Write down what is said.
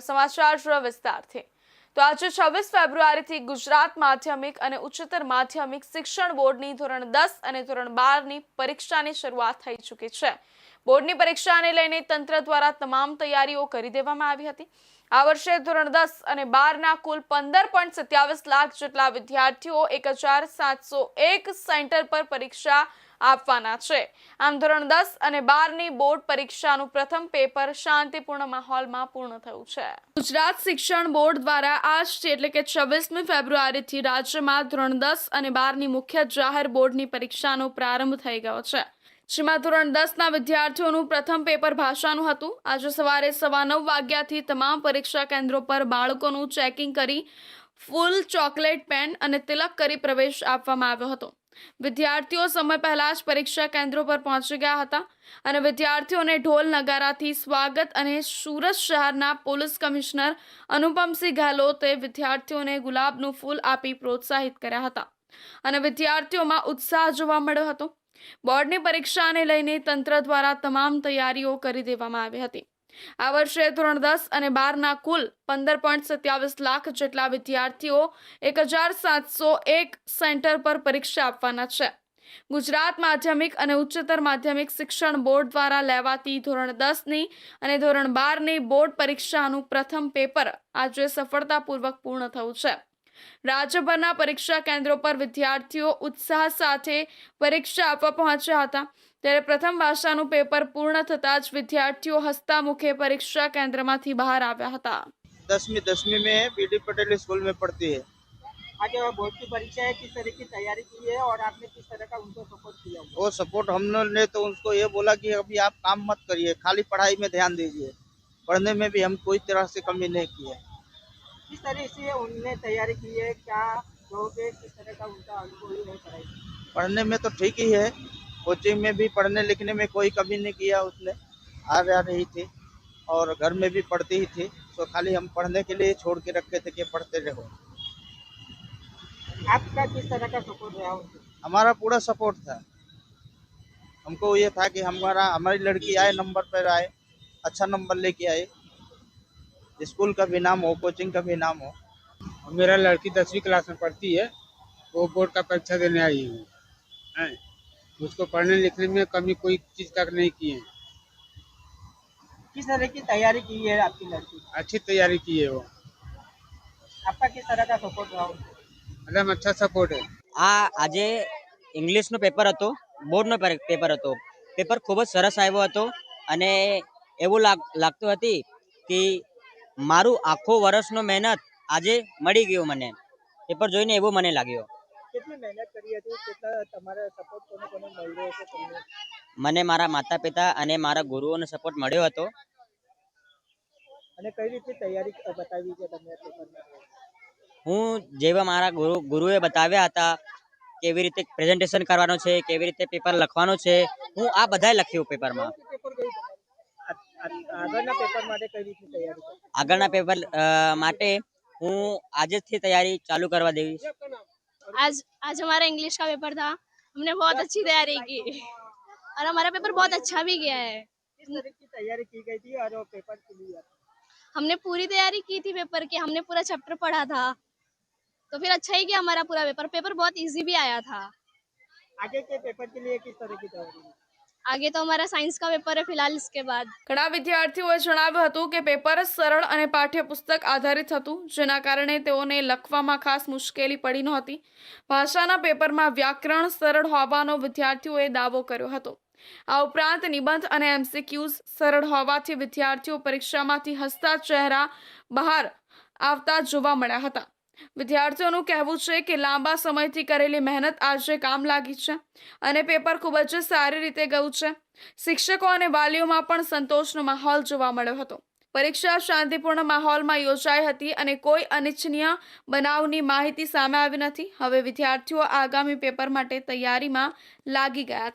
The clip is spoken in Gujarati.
સમાચાર વિસ્તારથી તો આજે 26 ફેબ્રુઆરીથી ગુજરાત માધ્યમિક અને ઉચ્ચતર માધ્યમિક શિક્ષણ બોર્ડની ધોરણ 10 અને ધોરણ 12ની પરીક્ષાની શરૂઆત થઈ ચૂકી છે। બોર્ડની પરીક્ષાને લઈને તંત્ર દ્વારા તમામ તૈયારીઓ કરી દેવામાં આવી હતી। આ વર્ષે ધોરણ 10 અને 12ના કુલ 15.27 લાખ જેટલા વિદ્યાર્થીઓ 1701 સેન્ટર પર પરીક્ષા આપવાના છે। આમ ધોરણ 10 અને 12ની બોર્ડ પરીક્ષાનું પ્રથમ પેપર શાંતિપૂર્ણ માહોલમાં પૂર્ણ થયું છે। ગુજરાત શિક્ષણ બોર્ડ દ્વારા આજથી એટલે કે 26મી ફેબ્રુઆરીથી રાજ્યમાં ધોરણ 10 અને 12ની મુખ્ય જાહેર બોર્ડની પરીક્ષાનો પ્રારંભ થઈ ગયો છે। જેમાં ધોરણ 10ના વિદ્યાર્થીઓનું પ્રથમ પેપર ભાષાનું હતું। આજે સવારે 9:15 વાગ્યાથી તમામ પરીક્ષા કેન્દ્રો પર બાળકોનું ચેકિંગ કરી ફૂલ ચોકલેટ પેન અને તિલક કરી પ્રવેશ આપવામાં આવ્યો હતો। વિદ્યાર્થીઓ સમય પહેલા જ પરીક્ષા કેન્દ્રો પર પહોંચી ગયા હતા અને વિદ્યાર્થીઓને ઢોલ નગારાથી સ્વાગત અને સુરત શહેરના પોલીસ કમિશનર અનુપમસિંહ ગહેલોતે વિદ્યાર્થીઓને ગુલાબનું ફૂલ આપી પ્રોત્સાહિત કર્યા હતા અને વિદ્યાર્થીઓમાં ઉત્સાહ જોવા મળ્યો હતો। બોર્ડની પરીક્ષાને લઈને તંત્ર દ્વારા તમામ તૈયારીઓ કરી દેવામાં આવી હતી। આ વર્ષે ધોરણ 10 અને 12ના કુલ 15.27 લાખ જેટલા વિદ્યાર્થીઓ 1701 સેન્ટર પર પરીક્ષા આપવાના છે। ગુજરાત માધ્યમિક અને ઉચ્ચતર માધ્યમિક શિક્ષણ બોર્ડ દ્વારા લેવાતી ધોરણ 10ની અને ધોરણ 12ની બોર્ડ પરીક્ષાનું પ્રથમ પેપર આજે સફળતાપૂર્વક પૂર્ણ થયું છે। રાજ્યભરના પરીક્ષા કેન્દ્રો પર વિદ્યાર્થીઓ ઉત્સાહ સાથે પરીક્ષા આપવા પહોંચ્યા હતા। ત્યારે પ્રથમ ભાષાનું પેપર પૂર્ણ થતાં જ વિદ્યાર્થીઓ હસતા મુખે પરીક્ષા કેન્દ્રમાંથી બહાર આવ્યા હતા। 10वीं में बीडी पटेल स्कूल में पढ़ती है। आगे बोर्ड की परीक्षा है, किस तरह की तैयारी की है और आपने किस तरह का उनको सपोर्ट किया हुआ? वो सपोर्ट हमने तो उनको ये बोला कि अभी आप काम मत करिए, खाली पढ़ाई में ध्यान दीजिए। पढ़ने में भी हम कोई तरह से कमी नहीं की है। किस तरह से उनने तैयारी की है, क्या कहोगे, किस तरह का उनका अनुभव है पढ़ाई? पढ़ने में तो ठीक ही है, कोचिंग में भी पढ़ने लिखने में कोई कमी नहीं किया उसने। आ रही थी और घर में भी पढ़ती ही थी, तो खाली हम पढ़ने के लिए छोड़ के रखे थे कि पढ़ते रहो। आपका किस तरह का सपोर्ट रहा उनको? हमारा पूरा सपोर्ट था। हमको ये था कि हमारी लड़की आए, नंबर पर आए, अच्छा नंबर लेके आए, स्कूल का भी नाम हो, कोचिंग का भी नाम हो। मेरा लड़की 10वीं क्लास में पढ़ती है, वो बोर्ड का परीक्षा देने आई है। उसको पढ़ने लिखने में कमी कोई चीज़ तक नहीं की है। किस तरह की तैयारी की है आपकी लड़की? अच्छी तैयारी की है वो, आपका किस तरह का सपोर्ट रहा उनको? एकदम अच्छा सपोर्ट है। આજે ઇંગ્લિશનો પેપર હતો, બોર્ડનો પેપર હતો। પેપર ખૂબ જ સરસ આવ્યો હતો અને એવું લાગતું હતી કે મારું આખો વર્ષનો મહેનત આજે મળી ગયો। મને પેપર જોઈને એવું મને લાગ્યો। કેટલી મહેનત કરી હતી, કેટલા તમારા સપોર્ટ કોને મળ્યો હતો તમને? મને મારા માતા પિતા અને મારા ગુરુઓનો સપોર્ટ મળ્યો હતો। અને કઈ રીતે તૈયારી બતાવી છે તમને પેપરમાં? હું જેવા મારા ગુરુએ બતાવ્યા હતા કેવી રીતે પ્રેઝન્ટેશન કરવાનું છે, કેવી રીતે પેપર લખવાનું છે, હું આ બધાય લખ્યું પેપરમાં। પેપર ગયું આગળના પેપર માટે કઈ રીતની તૈયારી કરી? આગળના પેપર માટે હું આજથી તૈયારી ચાલુ કરવા દેવીશ। आज हमारा इंग्लिश का पेपर था, हमने बहुत अच्छी तैयारी की और हमारा पेपर बहुत अच्छा भी गया है। किस तरह की तैयारी की गई थी और पेपर के लिए? हमने पूरी तैयारी की थी पेपर की, हमने पूरा चैप्टर पढ़ा था, तो फिर अच्छा ही गया हमारा पूरा पेपर। पेपर बहुत इजी भी आया था। आगे के पेपर के लिए किस तरह की तैयारी? आगे तो हमारा साइंस का पेपर है फिलहाल, इसके बाद। ઘણા વિદ્યાર્થીઓએ જણાવ્યું હતું કે પેપર સરળ અને પાઠ્યપુસ્તક આધારિત હતું, જેના કારણે તેઓને લખવામાં ખાસ મુશ્કેલી પડી નહોતી। ભાષાના પેપરમાં વ્યાકરણ સરળ હોવાનો વિદ્યાર્થીઓએ દાવો કર્યો હતો। આ ઉપરાંત નિબંધ અને MCQs સરળ હોવાથી વિદ્યાર્થીઓ પરીક્ષામાંથી હસતા ચહેરા બહાર આવતા જોવા મળ્યા હતા। વિદ્યાર્થીઓનું કહેવું છે કે લાંબા સમયથી કરેલી મહેનત આજે કામ લાગી છે અને પેપર ખૂબ જ સારી રીતે ગયું છે। શિક્ષકો અને વાલીઓમાં પણ સંતોષનો માહોલ જોવા મળ્યો હતો। પરીક્ષા શાંતિપૂર્ણ માહોલમાં યોજાઈ હતી અને કોઈ અનિચ્છનીય બનાવની માહિતી સામે આવી નથી। હવે વિદ્યાર્થીઓ આગામી પેપર માટે તૈયારીમાં લાગી ગયા